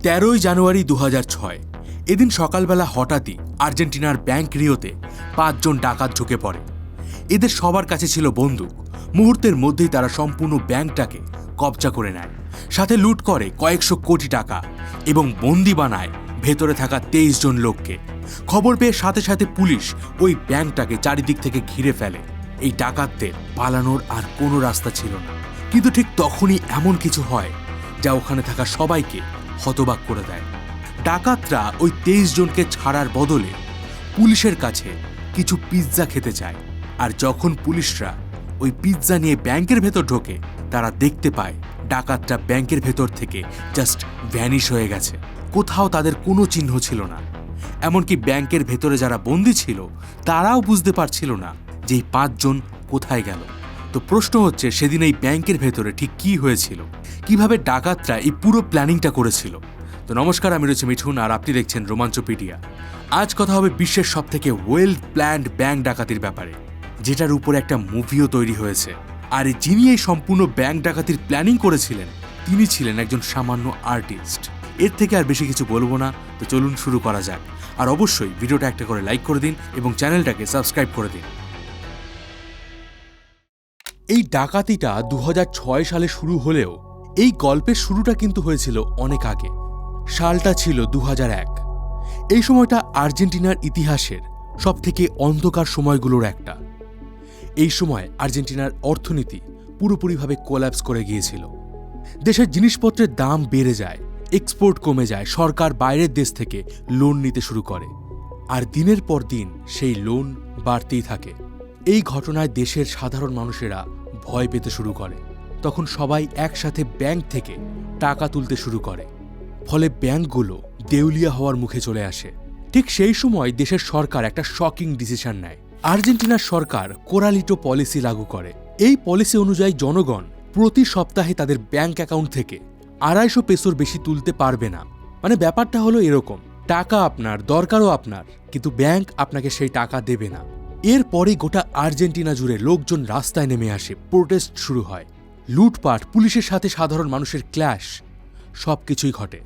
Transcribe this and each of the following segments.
13 জানুয়ারি 2006 এদিন সকালবেলা হঠাৎই আর্জেন্টিনার ব্যাংক রিওতে 5 জন ডাকাত ঢুকে পড়ে। এদের সবার কাছে ছিল বন্দুক। মুহূর্তের মধ্যেই তারা সম্পূর্ণ ব্যাংকটাকে কবজা করে নেয়, সাথে লুট করে কয়েকশো কোটি টাকা এবং বন্দি বানায় ভেতরে থাকা 23 জন লোককে। খবর পেয়ে সাথে সাথে পুলিশ ওই ব্যাংকটাকে চারিদিক থেকে ঘিরে ফেলে। এই ডাকাতদের পালানোর আর কোনো রাস্তা ছিল না। কিন্তু ঠিক তখনই এমন কিছু হয় যা ওখানে থাকা সবাইকে হতবাক করে দেয়। ডাকাতরা ওই 23 জনকে ছাড়ার বদলে পুলিশের কাছে কিছু পিৎজা খেতে চায়। আর যখন পুলিশরা ওই পিৎজা নিয়ে ব্যাংকের ভেতর ঢোকে, তারা দেখতে পায় ডাকাতরা ব্যাংকের ভেতর থেকে জাস্ট ভ্যানিশ হয়ে গেছে। কোথাও তাদের কোনো চিহ্ন ছিল না। এমনকি ব্যাংকের ভেতরে যারা বন্দী ছিল তারাও বুঝতে পারছিল না যে এই 5 জন কোথায় গেল। তো প্রশ্ন হচ্ছে, সেদিন এই ব্যাংকের ভেতরে ঠিক কি হয়েছিল, কিভাবে ডাকাতরা এই পুরো প্ল্যানিংটা করেছিল। তো নমস্কার, আমি রয়েছে মিঠুন আর আপনি দেখছেন রোমাঞ্চপিডিয়া। আজ কথা হবে বিশ্বের সবথেকে ওয়েল প্ল্যান্ড ব্যাংক ডাকাতির ব্যাপারে, যেটার উপরে একটা মুভিও তৈরি হয়েছে। আর যিনি এই সম্পূর্ণ ব্যাংক ডাকাতির প্ল্যানিং করেছিলেন, তিনি ছিলেন একজন সামান্য আর্টিস্ট। এর থেকে আর বেশি কিছু বলবো না, তো চলুন শুরু করা যাক। আর অবশ্যই ভিডিওটা একটা করে লাইক করে দিন এবং চ্যানেলটাকে সাবস্ক্রাইব করে দিন। এই ডাকাতিটা 2006 সালে শুরু হলেও এই গল্পের শুরুটা কিন্তু হয়েছিল অনেক আগে। সালটা ছিল 2001। এই সময়টা আর্জেন্টিনার ইতিহাসের সবথেকে অন্ধকার সময়গুলোর একটা। এই সময় আর্জেন্টিনার অর্থনীতি পুরোপুরিভাবে কোল্যাপস করে গিয়েছিল। দেশের জিনিসপত্রের দাম বেড়ে যায়, এক্সপোর্ট কমে যায়, সরকার বাইরের দেশ থেকে লোন নিতে শুরু করে। আর দিনের পর দিন সেই লোন বাড়তেই থাকে। এই ঘটনায় দেশের সাধারণ মানুষেরা ভয় পেতে শুরু করে। তখন সবাই একসাথে ব্যাংক থেকে টাকা তুলতে শুরু করে। ফলে ব্যাংকগুলো দেউলিয়া হওয়ার মুখে চলে আসে। ঠিক সেই সময় দেশের সরকার একটা শকিং ডিসিশন নেয়। আর্জেন্টিনার সরকার কোরালিটো পলিসি লাগু করে। এই পলিসি অনুযায়ী জনগণ প্রতি সপ্তাহে তাদের ব্যাংক অ্যাকাউন্ট থেকে 250 পেসোর বেশি তুলতে পারবে না। মানে ব্যাপারটা হলো এরকম, টাকা আপনার, দরকারও আপনার, কিন্তু ব্যাংক আপনাকে সেই টাকা দেবে না। এরপরেই গোটা আর্জেন্টিনা জুড়ে লোকজন রাস্তায় নেমে আসে, প্রোটেস্ট শুরু হয়। লুটপাট, পুলিশের সাথে সাধারণ মানুষের ক্ল্যাশ, সবকিছুই ঘটে।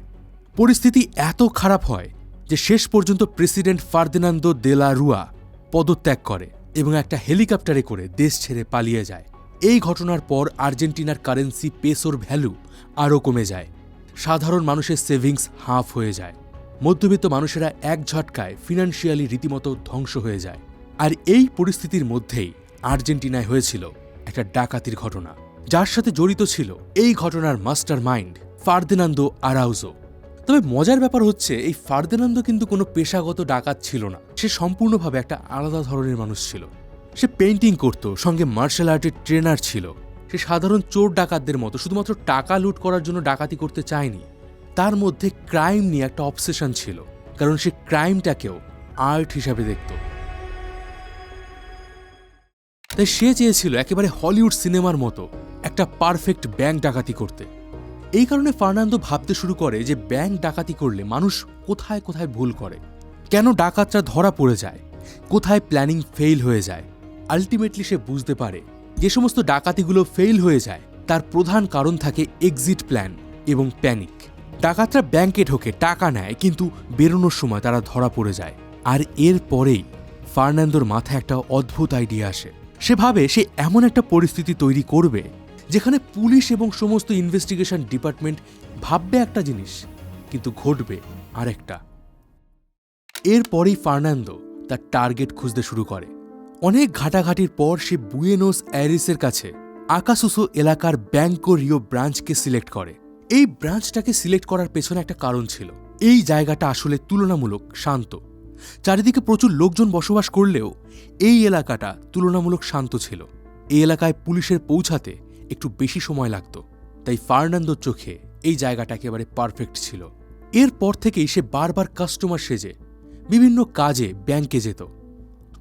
পরিস্থিতি এত খারাপ হয় যে শেষ পর্যন্ত প্রেসিডেন্ট ফার্দিনান্দো দে লা রুয়া পদত্যাগ করে এবং একটা হেলিকপ্টারে করে দেশ ছেড়ে পালিয়ে যায়। এই ঘটনার পর আর্জেন্টিনার কারেন্সি পেসোর ভ্যালু আরও কমে যায়। সাধারণ মানুষের সেভিংস হাফ হয়ে যায়। মধ্যবিত্ত মানুষেরা এক ঝটকায় ফিনান্সিয়ালি রীতিমতো ধ্বংস হয়ে যায়। আর এই পরিস্থিতির মধ্যেই আর্জেন্টিনায় হয়েছিল একটা ডাকাতির ঘটনা, যার সাথে জড়িত ছিল এই ঘটনার মাস্টার মাইন্ড ফার্দিনান্দো আরাউজো। তবে মজার ব্যাপার হচ্ছে, এই ফার্দিনান্দো কিন্তু কোনো পেশাগত ডাকাত ছিল না। সে সম্পূর্ণভাবে একটা আলাদা ধরনের মানুষ ছিল। সে পেইন্টিং করত, সঙ্গে মার্শাল আর্টের ট্রেনার ছিল। সে সাধারণ চোর ডাকাতদের মতো শুধুমাত্র টাকা লুট করার জন্য ডাকাতি করতে চায়নি। তার মধ্যে ক্রাইম নিয়ে একটা অবসেশন ছিল, কারণ সে ক্রাইমটাকেও আর্ট হিসাবে দেখত। তাই সে চেয়েছিল একেবারে হলিউড সিনেমার মতো একটা পারফেক্ট ব্যাংক ডাকাতি করতে। এই কারণে ফার্নান্দো ভাবতে শুরু করে যে ব্যাংক ডাকাতি করলে মানুষ কোথায় কোথায় ভুল করে, কেন ডাকাতরা ধরা পড়ে যায়, কোথায় প্ল্যানিং ফেইল হয়ে যায়। আলটিমেটলি সে বুঝতে পারে যে সমস্ত ডাকাতিগুলো ফেইল হয়ে যায় তার প্রধান কারণ থাকে এক্সিট প্ল্যান এবং প্যানিক। ডাকাতরা ব্যাংকে ঢোকে, টাকা নেয়, কিন্তু বেরোনোর সময় তারা ধরা পড়ে যায়। আর এর পরেই ফার্নান্দোর মাথায় একটা অদ্ভুত আইডিয়া আসে। সে ভাবে সে এমন একটা পরিস্থিতি তৈরি করবে যেখানে পুলিশ এবং সমস্ত ইনভেস্টিগেশন ডিপার্টমেন্ট ভাববে একটা জিনিস, কিন্তু ঘটবে আরেকটা। এরপরেই ফার্নান্দো তার টার্গেট খুঁজতে শুরু করে। অনেক ঘাটাঘাটির পর সে বুয়েনোস আইরেসের কাছে আকাসুসো এলাকার ব্যাংকো রিও ব্রাঞ্চকে সিলেক্ট করে। এই ব্রাঞ্চটাকে সিলেক্ট করার পেছনে একটা কারণ ছিল। এই জায়গাটা আসলে তুলনামূলক শান্ত। চারিদিকে প্রচুর লোকজন বসবাস করলেও এই এলাকাটা তুলনামূলক শান্ত ছিল। এই এলাকায় পুলিশের পৌঁছাতে একটু বেশি সময় লাগত। তাই ফার্নান্দোর চোখে এই জায়গাটা একেবারে পারফেক্ট ছিল। এরপর থেকেই সে বারবার কাস্টমার সেজে বিভিন্ন কাজে ব্যাংকে যেত।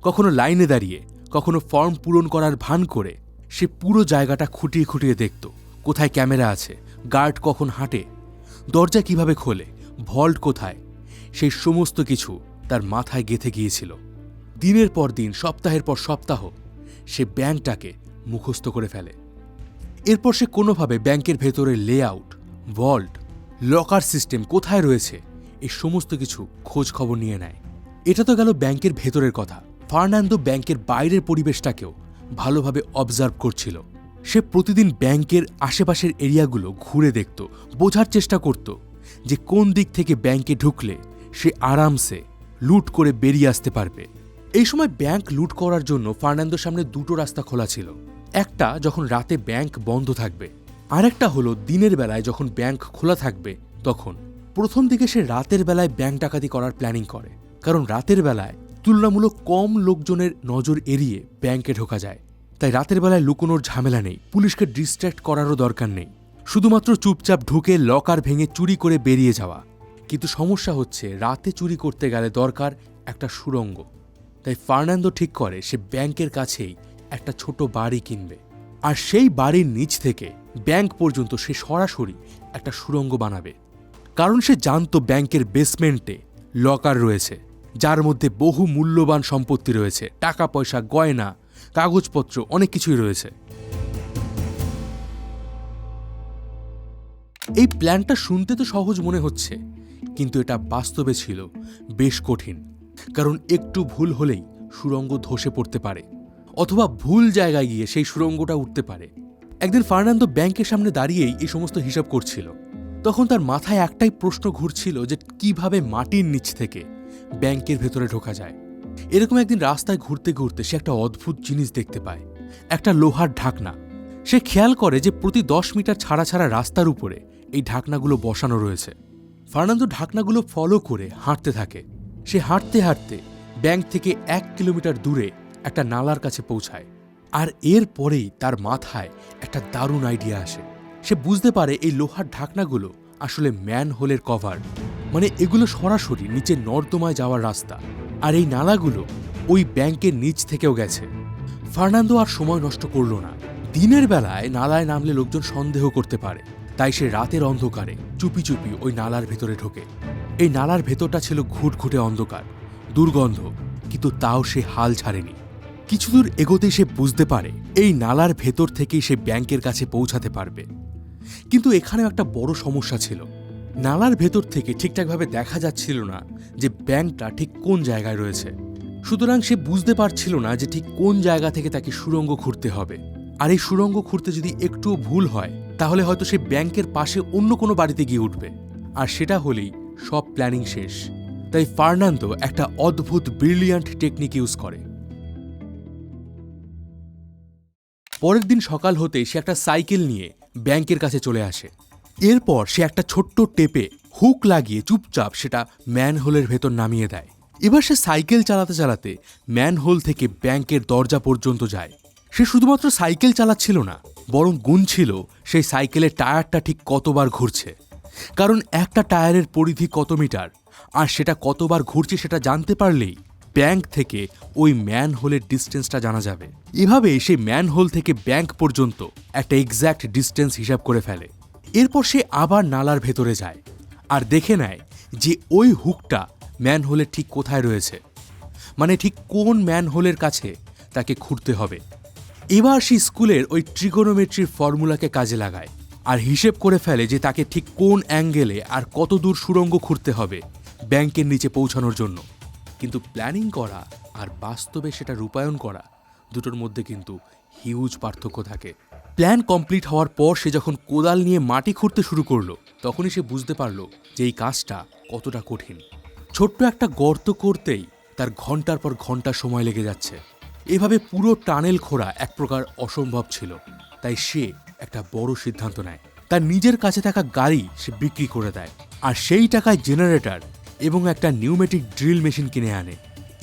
কখনো লাইনে দাঁড়িয়ে, কখনো ফর্ম পূরণ করার ভান করে সে পুরো জায়গাটা খুঁটিয়ে খুঁটিয়ে দেখত। কোথায় ক্যামেরা আছে, গার্ড কখন হাঁটে, দরজা কিভাবে খোলে, ভল্ট কোথায়, সেই সমস্ত কিছু তার মাথায় গেঁথে গিয়েছিল। দিনের পর দিন, সপ্তাহের পর সপ্তাহ সে ব্যাংকটাকে মুখস্থ করে ফেলে। এরপর সে কোনোভাবে ব্যাংকের ভেতরে লেআউট, ভল্ট, লকার সিস্টেম কোথায় রয়েছে, এই সমস্ত কিছু খোঁজ খবর নিয়ে নেয়। এটা তো গেল ব্যাংকের ভেতরের কথা। ফার্নান্দো ব্যাংকের বাইরের পরিবেশটাকেও ভালোভাবে অবজার্ভ করছিল। সে প্রতিদিন ব্যাংকের আশেপাশের এরিয়াগুলো ঘুরে দেখত, বোঝার চেষ্টা করত যে কোন দিক থেকে ব্যাংকে ঢুকলে সে আরামসে লুট করে বেরিয়ে আসতে পারবে। এই সময় ব্যাংক লুট করার জন্য ফার্নান্দোর সামনে দুটো রাস্তা খোলা ছিল। একটা যখন রাতে ব্যাংক বন্ধ থাকবে, আর একটা হলো দিনের বেলায় যখন ব্যাংক খোলা থাকবে তখন। প্রথম দিকে সে রাতের বেলায় ব্যাংক ডাকাতি করার প্ল্যানিং করে, কারণ রাতের বেলায় তুলনামূলক কম লোকজনের নজর এড়িয়ে ব্যাংকে ঢোকা যায়। তাই রাতের বেলায় লুকোনোর ঝামেলা নেই, পুলিশকে ডিস্ট্র্যাক্ট করারও দরকার নেই, শুধুমাত্র চুপচাপ ঢুকে লকার ভেঙে চুরি করে বেরিয়ে যাওয়া। কিন্তু সমস্যা হচ্ছে রাতে চুরি করতে গেলে দরকার একটা সুড়ঙ্গ। তাই ফার্নান্দো ঠিক করে সে ব্যাংকের কাছেই একটা ছোট বাড়ি কিনবে, আর সেই বাড়ির নিচ থেকে ব্যাংক পর্যন্ত সে সরাসরি একটা সুড়ঙ্গ বানাবে। কারণ সে জানত ব্যাংকের বেসমেন্টে লকার রয়েছে, যার মধ্যে বহু মূল্যবান সম্পত্তি রয়েছে, টাকা পয়সা, গয়না, কাগজপত্র, অনেক কিছুই রয়েছে। এই প্ল্যানটা শুনতে তো সহজ মনে হচ্ছে, কিন্তু এটা বাস্তবে ছিল বেশ কঠিন। কারণ একটু ভুল হলেই সুড়ঙ্গ ধসে পড়তে পারে, অথবা ভুল জায়গায় গিয়ে সেই সুড়ঙ্গটা উঠতে পারে। একদিন ফার্নান্দো ব্যাংকের সামনে দাঁড়িয়েই এই সমস্ত হিসাব করছিল। তখন তার মাথায় একটাই প্রশ্ন ঘুরছিল যে কিভাবে মাটির নিচ থেকে ব্যাংকের ভেতরে ঢোকা যায়। এরকম একদিন রাস্তায় ঘুরতে ঘুরতে সে একটা অদ্ভুত জিনিস দেখতে পায়, একটা লোহার ঢাকনা। সে খেয়াল করে যে প্রতি 10 মিটার ছাড়া ছাড়া রাস্তার উপরে এই ঢাকনাগুলো বসানো রয়েছে। ফার্নান্দো ঢাকনাগুলো ফলো করে হাঁটতে থাকে। সে হাঁটতে হাঁটতে ব্যাংক থেকে 1 কিলোমিটার দূরে একটা নালার কাছে পৌঁছায়। আর এর পরেই তার মাথায় একটা দারুণ আইডিয়া আসে। সে বুঝতে পারে এই লোহার ঢাকনাগুলো আসলে ম্যানহোলের কভার, মানে এগুলো সরাসরি নিচে নর্দমায় যাওয়ার রাস্তা। আর এই নালাগুলো ওই ব্যাংকের নিচ থেকেও গেছে। ফার্নান্দো আর সময় নষ্ট করল না। দিনের বেলায় নালায় নামলে লোকজন সন্দেহ করতে পারে, তাই সে রাতের অন্ধকারে চুপি চুপি ওই নালার ভেতরে ঢোকে। এই নালার ভেতরটা ছিল ঘুটঘুটে অন্ধকার, দুর্গন্ধ, কিন্তু তাও সে হাল ছাড়েনি। কিছুদূর এগোতেই সে বুঝতে পারে এই নালার ভেতর থেকেই সে ব্যাংকের কাছে পৌঁছাতে পারবে। কিন্তু এখানেও একটা বড় সমস্যা ছিল। নালার ভেতর থেকে ঠিকঠাকভাবে দেখা যাচ্ছিল না যে ব্যাংকটা ঠিক কোন জায়গায় রয়েছে। সুতরাং সে বুঝতে পারছিল না যে ঠিক কোন জায়গা থেকে তাকে সুড়ঙ্গ খুঁড়তে হবে। আর এই সুড়ঙ্গ খুঁড়তে যদি একটুও ভুল হয় তাহলে হয়তো সে ব্যাংকের পাশে অন্য কোনো বাড়িতে গিয়ে উঠবে, আর সেটা হলেই সব প্ল্যানিং শেষ। তাই ফার্নান্দো একটা অদ্ভুত ব্রিলিয়ান্ট টেকনিক ইউজ করে। পরের দিন সকাল হতেই সে একটা সাইকেল নিয়ে ব্যাংকের কাছে চলে আসে। এরপর সে একটা ছোট্ট টেপে হুক লাগিয়ে চুপচাপ সেটা ম্যানহোলের ভেতর নামিয়ে দেয়। এবার সে সাইকেল চালাতে চালাতে ম্যানহোল থেকে ব্যাংকের দরজা পর্যন্ত যায়। সে শুধুমাত্র সাইকেল চালাচ্ছিল না, বরং গুনছিল সেই সাইকেলের টায়ারটা ঠিক কতবার ঘুরছে। কারণ একটা টায়ারের পরিধি কত মিটার, আর সেটা কতবার ঘুরছে সেটা জানতে পারলেই ব্যাংক থেকে ওই ম্যানহোলের ডিস্টেন্সটা জানা যাবে। এভাবে সে ম্যানহোল থেকে ব্যাংক পর্যন্ত একটা এক্স্যাক্ট ডিস্টেন্স হিসাব করে ফেলে। এরপর সে আবার নালার ভেতরে যায় আর দেখে নেয় যে ওই হুকটা ম্যানহোলের ঠিক কোথায় রয়েছে, মানে ঠিক কোন ম্যানহোলের কাছে তাকে খুঁড়তে হবে। এবার সে স্কুলের ওই ট্রিগোনোমেট্রির ফর্মুলাকে কাজে লাগায় আর হিসেব করে ফেলে যে তাকে ঠিক কোন অ্যাঙ্গেলে আর কত দূর সুড়ঙ্গ খুঁড়তে হবে ব্যাংকের নিচে পৌঁছানোর জন্য। কিন্তু প্ল্যানিং করা আর বাস্তবে সেটা রূপায়ণ করা দুটোর মধ্যে কিন্তু হিউজ পার্থক্য থাকে। প্ল্যান কমপ্লিট হওয়ার পর সে যখন কোদাল নিয়ে মাটি খুঁড়তে শুরু করলো তখনই সে বুঝতে পারলো যে এই কাজটা কতটা কঠিন। ছোট্ট একটা গর্ত করতেই তার ঘন্টার পর ঘন্টা সময় লেগে যাচ্ছে। এভাবে পুরো টানেল খোঁড়া এক প্রকার অসম্ভব ছিল। তাই সে একটা বড় সিদ্ধান্ত নেয়। তার নিজের কাছে থাকা গাড়ি সে বিক্রি করে দেয়, আর সেই টাকায় জেনারেটর এবং একটা নিউমেটিক ড্রিল মেশিন কিনে আনে।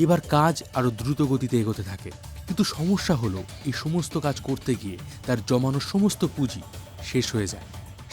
এবার কাজ আরও দ্রুত গতিতে এগোতে থাকে। কিন্তু সমস্যা হলো এই সমস্ত কাজ করতে গিয়ে তার জমানো সমস্ত পুঁজি শেষ হয়ে যায়।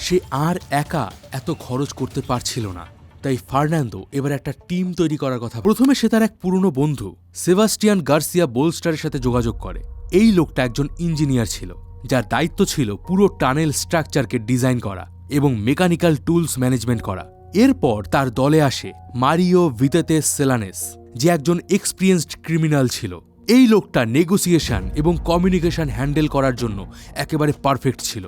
সে আর একা এত খরচ করতে পারছিল না। তাই ফার্নান্দো এবার একটা টিম তৈরি করার কথা। প্রথমে সে তার এক পুরনো বন্ধু সেবাস্টিয়ান গার্সিয়া বোলস্টারের সাথে যোগাযোগ করে। এই লোকটা একজন ইঞ্জিনিয়ার ছিল, যার দায়িত্ব ছিল পুরো টানেল স্ট্রাকচারকে ডিজাইন করা এবং মেকানিক্যাল টুলস ম্যানেজমেন্ট করা। এরপর তার দলে আসে মারিও ভিতেতেস সেলানেস, যে একজন এক্সপিরিয়েন্সড ক্রিমিনাল ছিল। এই লোকটা নেগোসিয়েশন এবং কমিউনিকেশন হ্যান্ডেল করার জন্য একেবারে পারফেক্ট ছিল।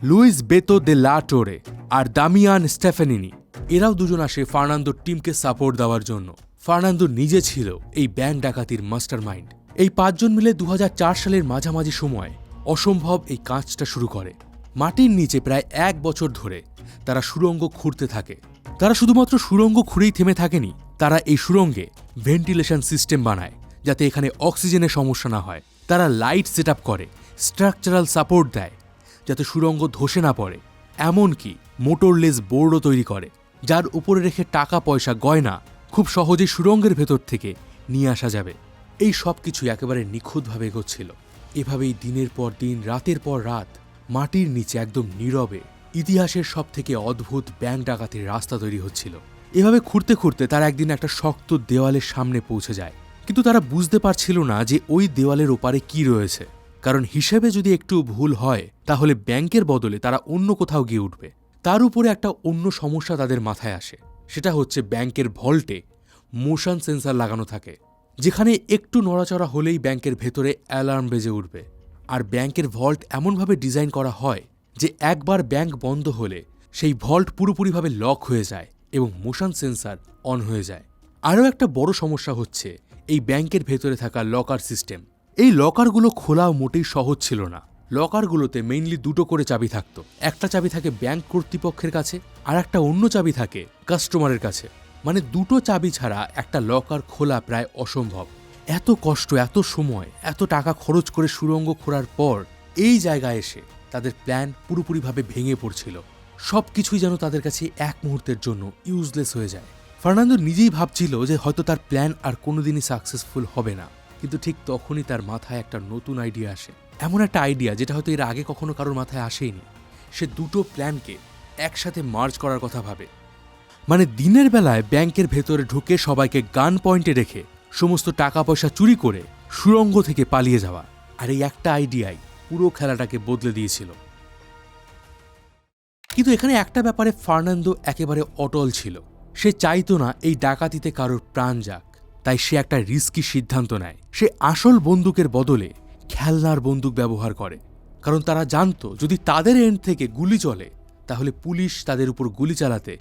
লুইস বেতো দে লা টোরে আর দামিয়ান স্টেফানিনি এরাও দুজন আসে ফার্নান্দোর টিমকে সাপোর্ট দেওয়ার জন্য। ফার্নান্দো নিজে ছিল এই ব্যাংক ডাকাতির মাস্টার মাইন্ড। এই 5 জন মিলে 2004 সালের মাঝামাঝি সময় অসম্ভব এই কাজটা শুরু করে। মাটির নিচে প্রায় 1 বছর ধরে তারা সুড়ঙ্গ খুঁড়তে থাকে। তারা শুধুমাত্র সুড়ঙ্গ খুঁড়েই থেমে থাকেনি, তারা এই সুড়ঙ্গে ভেন্টিলেশন সিস্টেম বানায় যাতে এখানে অক্সিজেনের সমস্যা না হয়। তারা লাইট সেট আপ করে, স্ট্রাকচারাল সাপোর্ট দেয় যাতে সুড়ঙ্গ ধসে না পড়ে, এমনকি মোটরলেস বোর্ডও তৈরি করে যার উপরে রেখে টাকা পয়সা গয়না খুব সহজেই সুড়ঙ্গের ভেতর থেকে নিয়ে আসা যাবে। এই সব কিছু একেবারে নিখুঁতভাবে এগোচ্ছিল। এভাবেই দিনের পর দিন, রাতের পর রাত মাটির নিচে একদম নীরবে ইতিহাসের সব থেকে অদ্ভুত ব্যাংক ডাকাতির রাস্তা তৈরি হচ্ছিল। এভাবে খুঁড়তে খুঁড়তে তারা একদিন একটা শক্ত দেওয়ালের সামনে পৌঁছে যায়, কিন্তু তারা বুঝতে পারছিল না যে ওই দেওয়ালের ওপারে কি রয়েছে। কারণ হিসেবে যদি একটু ভুল হয় তাহলে ব্যাংকের বদলে তারা অন্য কোথাও গিয়ে উঠবে। তার উপরে একটা অন্য সমস্যা তাদের মাথায় আসে, সেটা হচ্ছে ব্যাংকের ভল্টে মোশন সেন্সার লাগানো থাকে, যেখানে একটু নড়াচড়া হলেই ব্যাংকের ভেতরে অ্যালার্ম বেজে উঠবে। আর ব্যাংকের ভল্ট এমনভাবে ডিজাইন করা হয় যে একবার ব্যাংক বন্ধ হলে সেই ভল্ট পুরোপুরিভাবে লক হয়ে যায় এবং মোশন সেন্সার অন হয়ে যায়। আরও একটা বড় সমস্যা হচ্ছে এই ব্যাংকের ভেতরে থাকা লকার সিস্টেম। এই লকারগুলো খোলাও মোটেই সহজ ছিল না। লকারগুলোতে মেইনলি 2টো করে চাবি থাকতো। একটা চাবি থাকে ব্যাংক কর্তৃপক্ষের কাছে আর একটা অন্য চাবি থাকে কাস্টমারের কাছে। মানে 2টো চাবি ছাড়া একটা লকার খোলা প্রায় অসম্ভব। এত কষ্ট, এত সময়, এত টাকা খরচ করে সুড়ঙ্গ খোঁড়ার পর এই জায়গায় এসে তাদের প্ল্যান পুরোপুরিভাবে ভেঙে পড়ছিল। সব কিছুই যেন তাদের কাছে এক মুহূর্তের জন্য ইউজলেস হয়ে যায়। ফার্নান্দো নিজেই ভাবছিল যে হয়তো তার প্ল্যান আর কোনোদিনই সাকসেসফুল হবে না, কিন্তু ঠিক তখনই তার মাথায় একটা নতুন আইডিয়া আসে। এমন একটা আইডিয়া যেটা হয়তো এর আগে কখনো কারোর মাথায় আসেনি। সে 2টো প্ল্যানকে একসাথে মার্জ করার কথা ভাবে। মানে দিনের বেলায় ব্যাংকের ভেতরে ঢুকে সবাইকে গান পয়েন্টে রেখে সমস্ত টাকা পয়সা চুরি করে সুড়ঙ্গ থেকে পালিয়ে যাওয়া। আর এই একটা আইডিয়াই পুরো খেলাটাকে বদলে দিয়েছিল। কিন্তু এখানে একটা ব্যাপারে ফার্নান্দো একেবারে অটল ছিল। সে চাইতো না এই ডাকাতিতে কারোর প্রাণ যাক, তাই সে একটা রিস্কি সিদ্ধান্ত নেয়। সে আসল বন্দুকের বদলে খেলনার বন্দুক ব্যবহার করে, কারণ তারা জানতো যদি তাদের এন্ড থেকে গুলি চলে তাহলে পুলিশ তাদের উপর গুলি চালাতে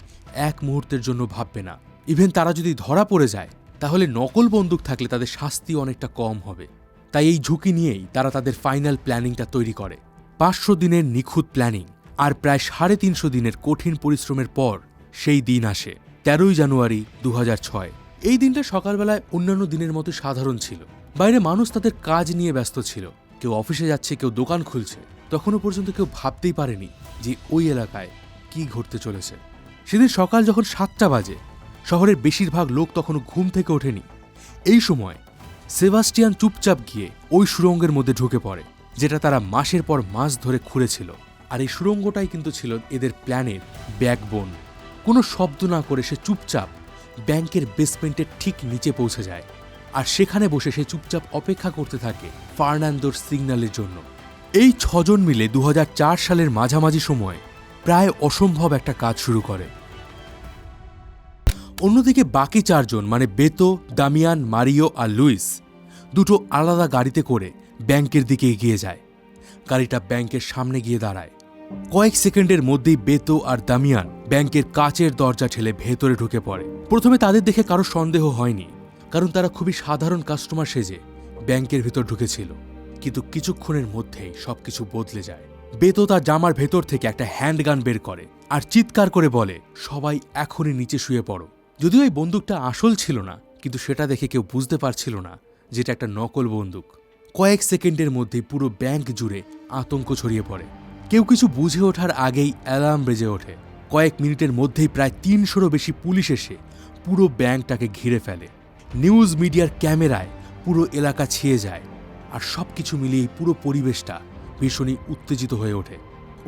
এক মুহূর্তের জন্য ভাববে না। ইভেন তারা যদি ধরা পড়ে যায় তাহলে নকল বন্দুক থাকলে তাদের শাস্তি অনেকটা কম হবে। তাই এই ঝুঁকি নিয়েই তারা তাদের ফাইনাল প্ল্যানিংটা তৈরি করে। 500 দিনের নিখুঁত প্ল্যানিং আর প্রায় 350 দিনের কঠিন পরিশ্রমের পর সেই দিন আসে 13ই জানুয়ারি 2006। এই দিনটা সকালবেলায় অন্যান্য দিনের মতো সাধারণ ছিল। বাইরে মানুষ তাদের কাজ নিয়ে ব্যস্ত ছিল, কেউ অফিসে যাচ্ছে, কেউ দোকান খুলছে। তখনও পর্যন্ত কেউ ভাবতেই পারেনি যে ওই এলাকায় কি ঘটতে চলেছে। সেদিন সকাল যখন 7টা বাজে, শহরের বেশিরভাগ লোক তখনও ঘুম থেকে ওঠেনি। এই সময় সেবাস্টিয়ান চুপচাপ গিয়ে ওই সুড়ঙ্গের মধ্যে ঢুকে পড়ে, যেটা তারা মাসের পর মাস ধরে খুঁড়েছিল। আর এই সুড়ঙ্গটাই কিন্তু ছিল এদের প্ল্যানের ব্যাকবোন। কোনো শব্দ না করে সে চুপচাপ ব্যাংকের বেসমেন্টের ঠিক নিচে পৌঁছে যায়, আর সেখানে বসে সে চুপচাপ অপেক্ষা করতে থাকে ফার্নান্দোর সিগন্যালের জন্য। এই 6 জন মিলে 2004 সালের মাঝামাঝি সময়ে প্রায় অসম্ভব একটা কাজ শুরু করে। অন্যদিকে বাকি 4 জন মানে বেতো, দামিয়ান, মারিও আর লুইস 2টো আলাদা গাড়িতে করে ব্যাংকের দিকে এগিয়ে যায়। গাড়িটা ব্যাংকের সামনে গিয়ে দাঁড়ায়। কয়েক সেকেন্ডের মধ্যেই বেতো আর দামিয়ান ব্যাংকের কাচের দরজা ঠেলে ভেতরে ঢুকে পড়ে। প্রথমে তাদের দেখে কারো সন্দেহ হয়নি, কারণ তারা খুবই সাধারণ কাস্টমার সেজে ব্যাংকের ভেতর ঢুকেছিল। কিন্তু কিছুক্ষণের মধ্যেই সবকিছু বদলে যায়। বেতো তার জামার ভেতর থেকে একটা হ্যান্ডগান বের করে আর চিৎকার করে বলে, সবাই এখনই নিচে শুয়ে পড়ো। যদিও এই বন্দুকটা আসল ছিল না, কিন্তু সেটা দেখে কেউ বুঝতে পারছিল না যেটা একটা নকল বন্দুক। কয়েক সেকেন্ডের মধ্যেই পুরো ব্যাংক জুড়ে আতঙ্ক ছড়িয়ে পড়ে। কেউ কিছু বুঝে ওঠার আগেই অ্যালার্ম বেজে ওঠে। কয়েক মিনিটের মধ্যেই প্রায় 300রও বেশি পুলিশ এসে পুরো ব্যাংকটাকে ঘিরে ফেলে। নিউজ মিডিয়ার ক্যামেরায় পুরো এলাকা ছেয়ে যায়, আর সবকিছু মিলিয়ে পুরো পরিবেশটা ভীষণই উত্তেজিত হয়ে ওঠে।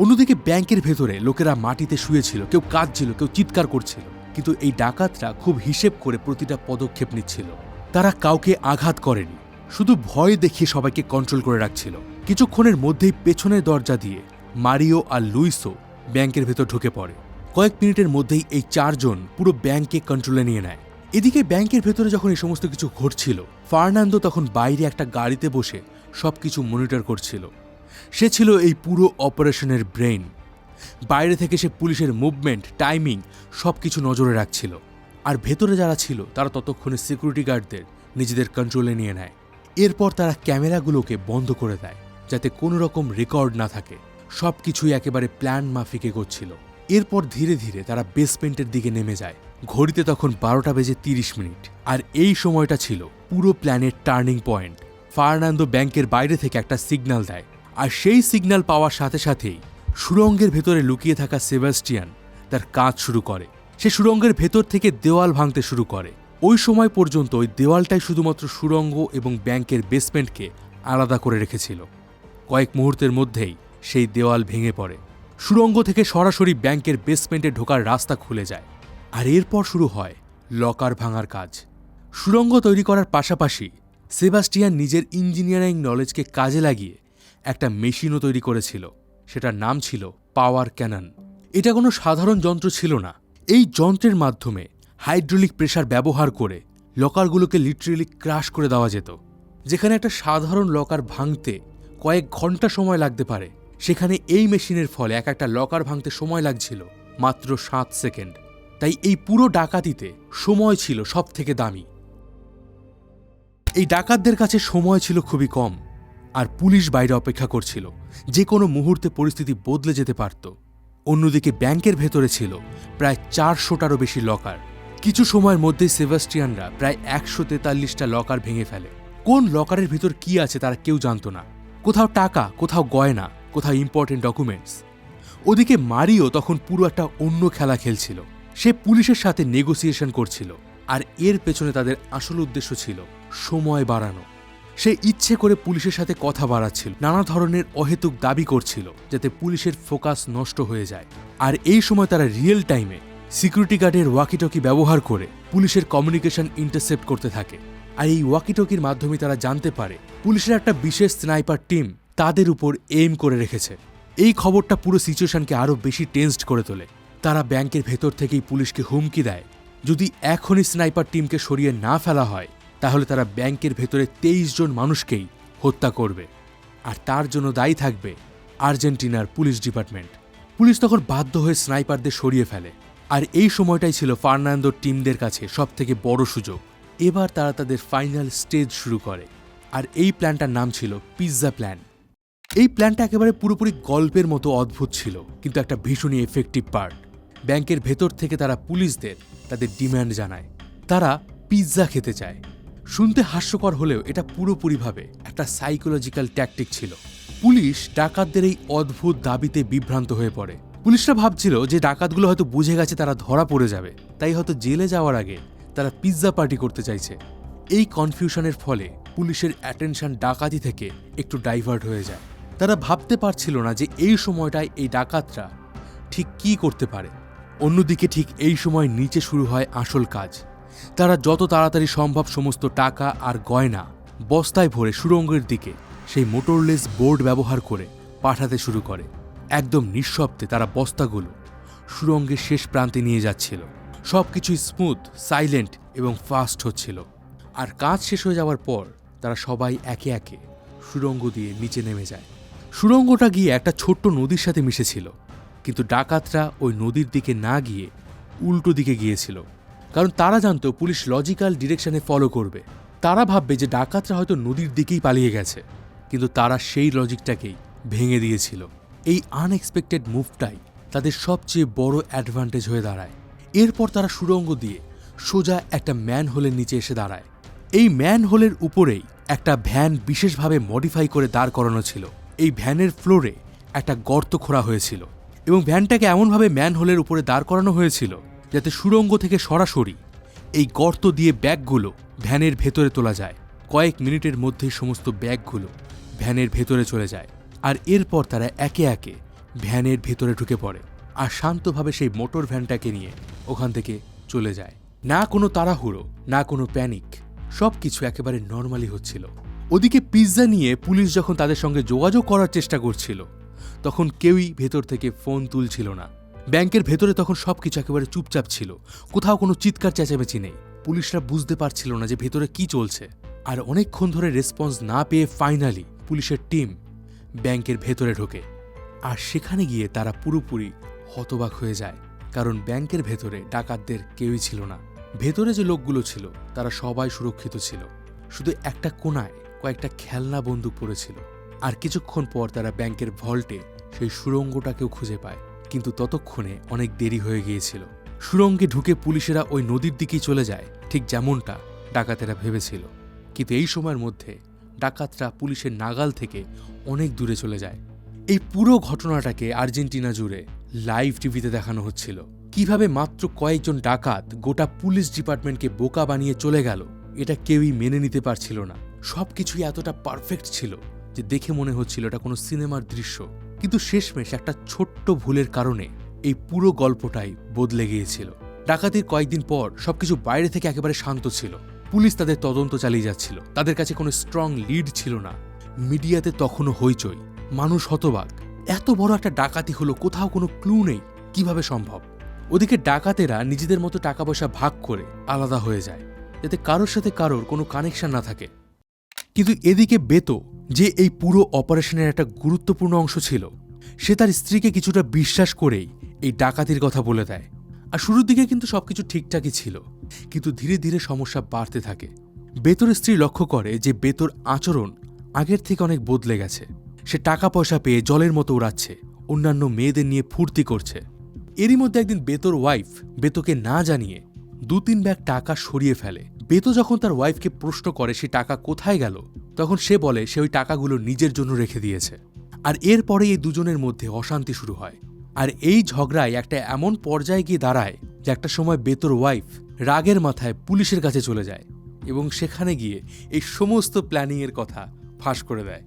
অন্যদিকে ব্যাংকের ভেতরে লোকেরা মাটিতে শুয়েছিল, কেউ কাঁদছিল, কেউ চিৎকার করছিল। কিন্তু এই ডাকাতরা খুব হিসেব করে প্রতিটা পদক্ষেপ নিচ্ছিল। তারা কাউকে আঘাত করেনি, শুধু ভয় দেখিয়ে সবাইকে কন্ট্রোল করে রাখছিল। কিছুক্ষণের মধ্যেই পেছনের দরজা দিয়ে মারিও আর লুইসও ব্যাংকের ভেতর ঢুকে পড়ে। কয়েক মিনিটের মধ্যেই এই 4 জন পুরো ব্যাংকে কন্ট্রোলে নিয়ে নেয় এদিকে ব্যাংকের ভেতরে যখন এই সমস্ত কিছু ঘটছিল, ফার্নান্দো তখন বাইরে একটা গাড়িতে বসে সবকিছু মনিটর করছিল। সে ছিল এই পুরো অপারেশনের ব্রেইন। বাইরে থেকে সে পুলিশের মুভমেন্ট, টাইমিং সবকিছু নজরে রাখছিল। আর ভেতরে যারা ছিল তারা ততক্ষণে সিকিউরিটি গার্ডদের নিজেদের কন্ট্রোলে নিয়ে নেয়। এরপর তারা ক্যামেরাগুলোকে বন্ধ করে দেয় যাতে কোনো রকম রেকর্ড না থাকে। সবকিছুই একেবারে প্ল্যান মাফিক এগোচ্ছিল। এরপর ধীরে ধীরে তারা বেসমেন্টের দিকে নেমে যায়। ঘড়িতে তখন 12:30। আর এই সময়টা ছিল পুরো প্ল্যানের টার্নিং পয়েন্ট। ফার্নান্দো ব্যাংকের বাইরে থেকে একটা সিগন্যাল দেয়, আর সেই সিগন্যাল পাওয়ার সাথে সাথেই সুড়ঙ্গের ভেতরে লুকিয়ে থাকা সেবাস্টিয়ান তার কাজ শুরু করে। সে সুড়ঙ্গের ভেতর থেকে দেওয়াল ভাঙতে শুরু করে। ওই সময় পর্যন্ত ওই দেওয়ালটাই শুধুমাত্র সুড়ঙ্গ এবং ব্যাংকের বেসমেন্টকে আলাদা করে রেখেছিল। কয়েক মুহূর্তের মধ্যেই সেই দেওয়াল ভেঙে পড়ে। সুড়ঙ্গ থেকে সরাসরি ব্যাংকের বেসমেন্টে ঢোকার রাস্তা খুলে যায়। আর এরপর শুরু হয় লকার ভাঙার কাজ। সুড়ঙ্গ তৈরি করার পাশাপাশি সেবাস্টিয়ান নিজের ইঞ্জিনিয়ারিং নলেজকে কাজে লাগিয়ে একটা মেশিনও তৈরি করেছিল। সেটার নাম ছিল পাওয়ার ক্যানন। এটা কোনো সাধারণ যন্ত্র ছিল না। এই যন্ত্রের মাধ্যমে হাইড্রোলিক প্রেসার ব্যবহার করে লকারগুলোকে লিটারেলি ক্রাশ করে দেওয়া যেত। যেখানে একটা সাধারণ লকার ভাঙতে কয়েক ঘন্টা সময় লাগতে পারে, সেখানে এই মেশিনের ফলে এক একটা লকার ভাঙতে সময় লাগছিল মাত্র 7 সেকেন্ড। তাই এই পুরো ডাকাতিতে সময় ছিল সব থেকে দামি। এই ডাকাতদের কাছে সময় ছিল খুবই কম, আর পুলিশ বাইরে অপেক্ষা করছিল। যে কোনো মুহূর্তে পরিস্থিতি বদলে যেতে পারত। অন্যদিকে ব্যাংকের ভেতরে ছিল প্রায় 400টারও বেশি লকার। কিছু সময়ের মধ্যেই সেবাস্টিয়ানরা প্রায় 143টা লকার ভেঙে ফেলে। কোন লকারের ভিতর কি আছে তারা কেউ জানত না। কোথাও টাকা, কোথাও গয়না, কোথাও ইম্পর্টেন্ট ডকুমেন্টস। ওদিকে মারিও তখন পুরো একটা অন্য খেলা খেলছিল। সে পুলিশের সাথে নেগোসিয়েশন করছিল, আর এর পেছনে তাদের আসল উদ্দেশ্য ছিল সময় বাড়ানো। সে ইচ্ছে করে পুলিশের সাথে কথা বাড়াচ্ছিল, নানা ধরনের অহেতুক দাবি করছিল যাতে পুলিশের ফোকাস নষ্ট হয়ে যায়। আর এই সময় তারা রিয়েল টাইমে সিকিউরিটি গার্ডের ওয়াকিটকি ব্যবহার করে পুলিশের কমিউনিকেশন ইন্টারসেপ্ট করতে থাকে। আর এই ওয়াকিটকির মাধ্যমে তারা জানতে পারে পুলিশের একটা বিশেষ স্নাইপার টিম তাদের উপর এইম করে রেখেছে। এই খবরটা পুরো সিচুয়েশনকে আরও বেশি টেন্সড করে তোলে। তারা ব্যাংকের ভেতর থেকেই পুলিশকে হুমকি দেয়, যদি এখনই স্নাইপার টিমকে সরিয়ে না ফেলা হয় তাহলে তারা ব্যাংকের ভেতরে 23 জন মানুষকেই হত্যা করবে, আর তার জন্য দায়ী থাকবে আর্জেন্টিনার পুলিশ ডিপার্টমেন্ট। পুলিশ তখন বাধ্য হয়ে স্নাইপারদের সরিয়ে ফেলে। আর এই সময়টাই ছিল ফার্নান্দোর টিমদের কাছে সবথেকে বড় সুযোগ। এবার তারা তাদের ফাইনাল স্টেজ শুরু করে, আর এই প্ল্যানটার নাম ছিল পিৎজা প্ল্যান। এই প্ল্যানটা একেবারে পুরোপুরি গল্পের মতো অদ্ভুত ছিল, কিন্তু একটা ভীষণই এফেক্টিভ পার্ট। ব্যাংকের ভেতর থেকে তারা পুলিশদের তাদের ডিম্যান্ড জানায়। তারা পিৎজা খেতে চায়। শুনতে হাস্যকর হলেও এটা পুরোপুরিভাবে একটা সাইকোলজিক্যাল ট্যাকটিক ছিল। পুলিশ ডাকাতদের এই অদ্ভুত দাবিতে বিভ্রান্ত হয়ে পড়ে। পুলিশরা ভাবছিল যে ডাকাতগুলো হয়তো বুঝে গেছে তারা ধরা পড়ে যাবে, তাই হয়তো জেলে যাওয়ার আগে তারা পিৎজা পার্টি করতে চাইছে। এই কনফিউশনের ফলে পুলিশের অ্যাটেনশন ডাকাতি থেকে একটু ডাইভার্ট হয়ে যায়। তারা ভাবতে পারছিল না যে এই সময়টায় এই ডাকাতরা ঠিক কী করতে পারে। অন্যদিকে ঠিক এই সময় নিচে শুরু হয় আসল কাজ। তারা যত তাড়াতাড়ি সম্ভব সমস্ত টাকা আর গয়না বস্তায় ভরে সুড়ঙ্গের দিকে সেই মোটরলেস বোর্ড ব্যবহার করে পাঠাতে শুরু করে। একদম নিঃশব্দে তারা বস্তাগুলো সুড়ঙ্গের শেষ প্রান্তে নিয়ে যাচ্ছিল। সবকিছুই স্মুথ, সাইলেন্ট এবং ফাস্ট হচ্ছিল। আর কাজ শেষ হয়ে যাওয়ার পর তারা সবাই একে একে সুড়ঙ্গ দিয়ে নিচে নেমে যায়। সুড়ঙ্গটা গিয়ে একটা ছোট্ট নদীর সাথে মিশেছিল, কিন্তু ডাকাতরা ওই নদীর দিকে না গিয়ে উল্টো দিকে গিয়েছিল। কারণ তারা জানতো পুলিশ লজিক্যাল ডিরেকশনে ফলো করবে। তারা ভাববে যে ডাকাতরা হয়তো নদীর দিকেই পালিয়ে গেছে, কিন্তু তারা সেই লজিকটাকেই ভেঙে দিয়েছিল। এই আনএক্সপেক্টেড মুভটাই তাদের সবচেয়ে বড় অ্যাডভান্টেজ হয়ে দাঁড়ায়। এরপর তারা সুড়ঙ্গ দিয়ে সোজা একটা ম্যানহোলের নিচে এসে দাঁড়ায়। এই ম্যানহোলের উপরেই একটা ভ্যান বিশেষভাবে মডিফাই করে দাঁড় করানো ছিল। এই ভ্যানের ফ্লোরে একটা গর্ত খোঁড়া হয়েছিল, এবং ভ্যানটাকে এমনভাবে ম্যানহোলের উপরে দাঁড় করানো হয়েছিল যাতে সুড়ঙ্গ থেকে সরাসরি এই গর্ত দিয়ে ব্যাগগুলো ভ্যানের ভেতরে তোলা যায়। কয়েক মিনিটের মধ্যেই সমস্ত ব্যাগগুলো ভ্যানের ভেতরে চলে যায়। আর এরপর তারা একে একে ভ্যানের ভেতরে ঢুকে পড়ে, আর শান্তভাবে সেই মোটর ভ্যানটাকে নিয়ে ওখান থেকে চলে যায়। না কোনো তাড়াহুড়ো, না কোনো প্যানিক, সব কিছু একেবারে নর্মালি হচ্ছিল। ওদিকে পিৎজা নিয়ে পুলিশ যখন তাদের সঙ্গে যোগাযোগ করার চেষ্টা করছিল, তখন কেউই ভেতর থেকে ফোন তুলছিল না। ব্যাংকের ভেতরে তখন সবকিছু একেবারে চুপচাপ ছিল, কোথাও কোনো চিৎকার চেঁচামেচি নেই। পুলিশরা বুঝতে পারছিল না যে ভেতরে কি চলছে। আর অনেকক্ষণ ধরে রেসপন্স না পেয়ে ফাইনালি পুলিশের টিম ব্যাংকের ভেতরে ঢোকে। আর সেখানে গিয়ে তারা পুরোপুরি হতবাক হয়ে যায়, কারণ ব্যাংকের ভেতরে ডাকাতদের কেউই ছিল না। ভেতরে যে লোকগুলো ছিল তারা সবাই সুরক্ষিত ছিল, শুধু একটা কোণায় কয়েকটা খেলনা বন্দুক পড়েছিল। আর কিছুক্ষণ পর তারা ব্যাংকের ভল্টে সেই সুড়ঙ্গটাকেও খুঁজে পায়, কিন্তু ততক্ষণে অনেক দেরি হয়ে গিয়েছিল। সুড়ঙ্গে ঢুকে পুলিশেরা ওই নদীর দিকেই চলে যায়, ঠিক যেমনটা ডাকাতেরা ভেবেছিল। কিন্তু এই সময়ের মধ্যে ডাকাতরা পুলিশের নাগাল থেকে অনেক দূরে চলে যায়। এই পুরো ঘটনাটাকে আর্জেন্টিনা জুড়ে লাইভ টিভিতে দেখানো হচ্ছিল, কিভাবে মাত্র কয়েকজন ডাকাত গোটা পুলিশ ডিপার্টমেন্টকে বোকা বানিয়ে চলে গেল। এটা কেউই মেনে নিতে পারছিল না। সবকিছুই এতটা পারফেক্ট ছিল যে দেখে মনে হচ্ছিল এটা কোনো সিনেমার দৃশ্য। কিন্তু শেষমেশ একটা ছোট্ট ভুলের কারণে এই পুরো গল্পটাই বদলে গিয়েছিল। ডাকাতির কয়েকদিন পর সবকিছু বাইরে থেকে একেবারে শান্ত ছিল। পুলিশ তাদের তদন্ত চালিয়ে যাচ্ছিল, তাদের কাছে কোনো স্ট্রং লিড ছিল না। মিডিয়াতে তখনও হইচই, মানুষ হতবাক। এত বড় একটা ডাকাতি হলো, কোথাও কোনো ক্লু নেই, কিভাবে সম্ভব? ওদিকে ডাকাতেরা নিজেদের মতো টাকা পয়সা ভাগ করে আলাদা হয়ে যায়, যাতে কারোর সাথে কারোর কোনো কানেকশন না থাকে। কিন্তু এদিকে বেতো, যে এই পুরো অপারেশনের একটা গুরুত্বপূর্ণ অংশ ছিল, সে তার স্ত্রীকে কিছুটা বিশ্বাস করেই এই ডাকাতির কথা বলে দেয়। আর শুরুর দিকে কিন্তু সবকিছু ঠিকঠাকই ছিল, কিন্তু ধীরে ধীরে সমস্যা বাড়তে থাকে। বেতোর স্ত্রী লক্ষ্য করে যে বেতোর আচরণ আগের থেকে অনেক বদলে গেছে। সে টাকা পয়সা পেয়ে জলের মতো উড়াচ্ছে, অন্যান্য মেয়েদের নিয়ে ফুর্তি করছে। এরই মধ্যে একদিন বেতোর ওয়াইফ বেতোকে না জানিয়ে 2-3 ব্যাগ টাকা সরিয়ে ফেলে। বেতো যখন তার ওয়াইফকে প্রশ্ন করে সে টাকা কোথায় গেল, তখন সে বলে সে ওই টাকাগুলো নিজের জন্য রেখে দিয়েছে। আর এরপরে এই দুজনের মধ্যে অশান্তি শুরু হয়। আর এই ঝগড়ায় একটা এমন পর্যায়ে গিয়ে দাঁড়ায় যে একটা সময় বেতোর ওয়াইফ রাগের মাথায় পুলিশের কাছে চলে যায় এবং সেখানে গিয়ে এই সমস্ত প্ল্যানিংয়ের কথা ফাঁস করে দেয়।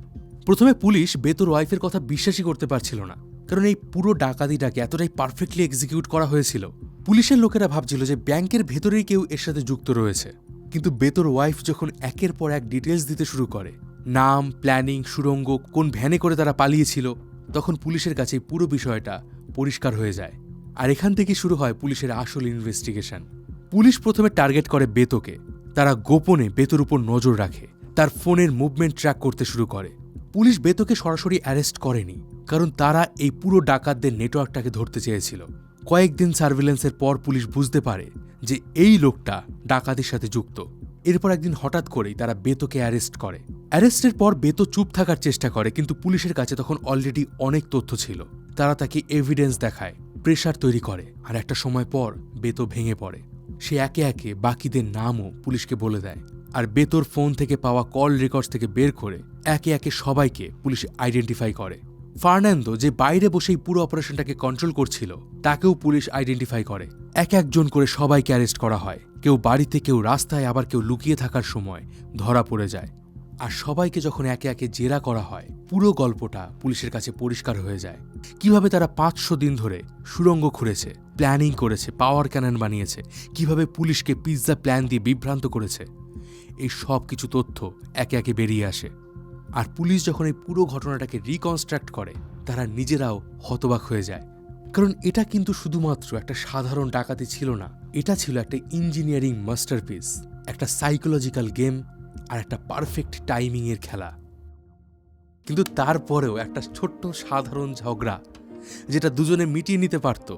প্রথমে পুলিশ বেতোর ওয়াইফের কথা বিশ্বাসই করতে পারছিল না, কারণ এই পুরো ডাকাতিটাকে এতটাই পারফেক্টলি এক্সিকিউট করা হয়েছিল। পুলিশের লোকেরা ভাবছিল যে ব্যাংকের ভেতরেই কেউ এর সাথে যুক্ত রয়েছে। কিন্তু বেতোর ওয়াইফ যখন একের পর এক ডিটেলস দিতে শুরু করে, নাম, প্ল্যানিং, সুড়ঙ্গ, কোন ভ্যানে করে তারা পালিয়েছিল, তখন পুলিশের কাছে পুরো বিষয়টা পরিষ্কার হয়ে যায়। আর এখান থেকে শুরু হয় পুলিশের আসল ইনভেস্টিগেশন। পুলিশ প্রথমে টার্গেট করে বেতোকে। তারা গোপনে বেতোর উপর নজর রাখে, তার ফোনের মুভমেন্ট ট্র্যাক করতে শুরু করে। পুলিশ বেতোকে সরাসরি অ্যারেস্ট করেনি, কারণ তারা এই পুরো ডাকাতদের নেটওয়ার্কটাকে ধরতে চেয়েছিল। কয়েকদিন সার্ভিলেন্সের পর পুলিশ বুঝতে পারে যে এই লোকটা ডাকাতির সাথে যুক্ত। এরপর একদিন হঠাৎ করেই তারা বেতোকে অ্যারেস্ট করে। অ্যারেস্টের পর বেতো চুপ থাকার চেষ্টা করে, কিন্তু পুলিশের কাছে তখন অলরেডি অনেক তথ্য ছিল। তারা তাকে এভিডেন্স দেখায়, প্রেশার তৈরি করে। আর একটা সময় পর বেতো ভেঙে পড়ে। সে একে একে বাকিদের নামও পুলিশকে বলে দেয়। আর বেতোর ফোন থেকে পাওয়া কল রেকর্ডস থেকে বের করে একে একে সবাইকে পুলিশ আইডেন্টিফাই করে। ফার্নান্দো, যে বাইরে বসেই পুরো অপারেশনটাকে কন্ট্রোল করছিল, তাকেও পুলিশ আইডেন্টিফাই করে। এক একজন করে সবাইকে অ্যারেস্ট করা হয়। কেউ বাড়িতে, কেউ রাস্তায়, আবার কেউ লুকিয়ে থাকার সময় ধরা পড়ে যায়। আর সবাইকে যখন একে একে জেরা করা হয়, পুরো গল্পটা পুলিশের কাছে পরিষ্কার হয়ে যায়। কিভাবে তারা 500 দিন ধরে সুড়ঙ্গ খুঁড়েছে, প্ল্যানিং করেছে, পাওয়ার ক্যানন বানিয়েছে, কিভাবে পুলিশকে পিৎজা প্ল্যান দিয়ে বিভ্রান্ত করেছে। এই সব কিছু তথ্য একে একে বেরিয়ে আসে। আর পুলিশ যখন এই পুরো ঘটনাটাকে রিকনস্ট্রাক্ট করে, তারা নিজেরাও হতবাক হয়ে যায়। কারণ এটা কিন্তু শুধুমাত্র একটা সাধারণ ডাকাতি ছিল না, এটা ছিল একটা ইঞ্জিনিয়ারিং মাস্টারপিস, একটা সাইকোলজিক্যাল গেম, আর একটা পারফেক্ট টাইমিংয়ের খেলা। কিন্তু তারপরেও একটা ছোট্ট সাধারণ ঝগড়া, যেটা দুজনে মিটিয়ে নিতে পারত,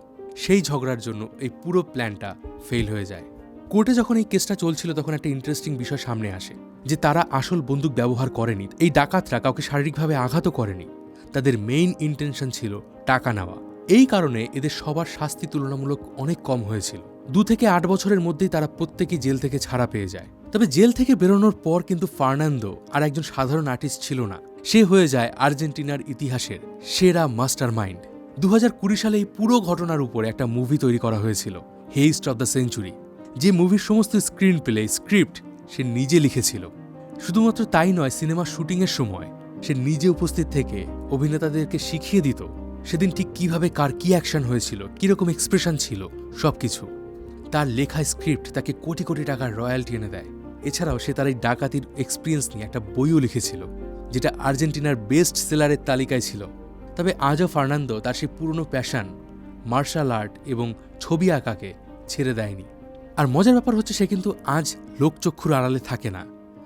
সেই ঝগড়ার জন্য এই পুরো প্ল্যানটা ফেল হয়ে যায়। কোর্টে যখন এই কেসটা চলছিল, তখন একটা ইন্টারেস্টিং বিষয় সামনে আসে যে তারা আসল বন্দুক ব্যবহার করেনি। এই ডাকাতরা কাউকে শারীরিকভাবে আঘাতও করেনি। তাদের মেইন ইন্টেনশন ছিল টাকা নেওয়া। এই কারণে এদের সবার শাস্তি তুলনামূলক অনেক কম হয়েছিল। 2 থেকে 8 বছরের মধ্যেই তারা প্রত্যেকেই জেল থেকে ছাড়া পেয়ে যায়। তবে জেল থেকে বেরোনোর পর কিন্তু ফার্নান্দো আর একজন সাধারণ আর্টিস্ট ছিল না। সে হয়ে যায় আর্জেন্টিনার ইতিহাসের সেরা মাস্টার মাইন্ড। 2020 সালে এই পুরো ঘটনার উপরে একটা মুভি তৈরি করা হয়েছিল, হেইস্ট অব দ্য সেঞ্চুরি। যে মুভির সমস্ত স্ক্রিন প্লে, স্ক্রিপ্ট সে নিজে লিখেছিল। শুধুমাত্র তাই নয়, সিনেমার শুটিংয়ের সময় সে নিজে উপস্থিত থেকে অভিনেতাদেরকে শিখিয়ে দিত সেদিন ঠিক কিভাবে কার কি অ্যাকশন হয়েছিল, কিরকম এক্সপ্রেশন ছিল, সবকিছু। তার লেখা স্ক্রিপ্ট তাকে কোটি কোটি টাকার রয়্যালটি এনে দেয়। এছাড়াও সে তার এই ডাকাতির এক্সপিরিয়েন্স নিয়ে একটা বইও লিখেছিল, যেটা আর্জেন্টিনার বেস্ট সেলারের তালিকায় ছিল। তবে আজও ফার্নান্দো তার সেই পুরনো প্যাশন, মার্শাল আর্ট এবং ছবি আঁকাকে ছেড়ে দেয়নি। আর মজার ব্যাপার হচ্ছে সে কিন্তু আজ লোকচক্ষুর আড়ালে থাকে না।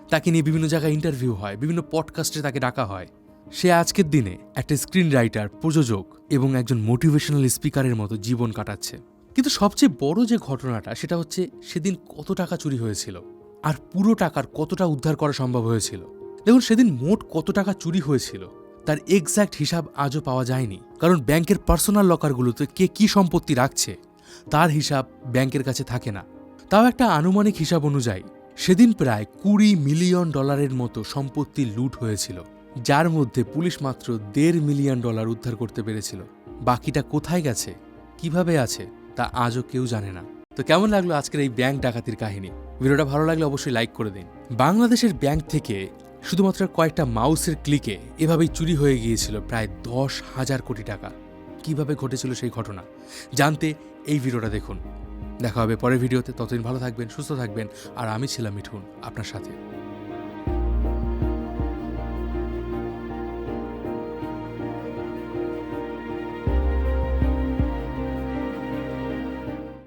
তাকে নিয়ে বিভিন্ন জায়গায় ইন্টারভিউ হয়, বিভিন্ন পডকাস্টে তাকে ডাকা হয়। সে আজকের দিনে একটা স্ক্রিন রাইটার, প্রযোজক এবং একজন মোটিভেশনাল স্পিকারের মতো জীবন কাটাচ্ছে। কিন্তু সবচেয়ে বড় যে ঘটনাটা সেটা হচ্ছে সেদিন কত টাকা চুরি হয়েছিল আর পুরো টাকার কতটা উদ্ধার করা সম্ভব হয়েছিল। দেখুন, সেদিন মোট কত টাকা চুরি হয়েছিল তার এক্স্যাক্ট হিসাব আজও পাওয়া যায়নি, কারণ ব্যাংকের পার্সোনাল লকারগুলোতে কে কি সম্পত্তি রাখছে তার হিসাব ব্যাংকের কাছে থাকে না। তাও একটা আনুমানিক হিসাব অনুযায়ী সেদিন প্রায় $20 মিলিয়ন মতো সম্পত্তি লুট হয়েছিল, যার মধ্যে পুলিশ মাত্র $1.5 মিলিয়ন উদ্ধার করতে পেরেছিল। বাকিটা কোথায় গেছে, কিভাবে আছে তা আজও কেউ জানে না। তো কেমন লাগলো আজকের এই ব্যাংক ডাকাতির কাহিনী? ভিডিওটা ভালো লাগলে অবশ্যই লাইক করে দিন। বাংলাদেশের ব্যাংক থেকে শুধুমাত্র কয়েকটা মাউসের ক্লিকে এভাবেই চুরি হয়ে গিয়েছিল প্রায় 10,000 কোটি টাকা। কিভাবে ঘটেছিল সেই ঘটনা জানতে এই ভিডিওটা দেখুন। দেখা হবে পরের ভিডিওতে। ততদিন ভালো থাকবেন, সুস্থ থাকবেন। আর আমি ছিলাম মিঠুন আপনার সাথে।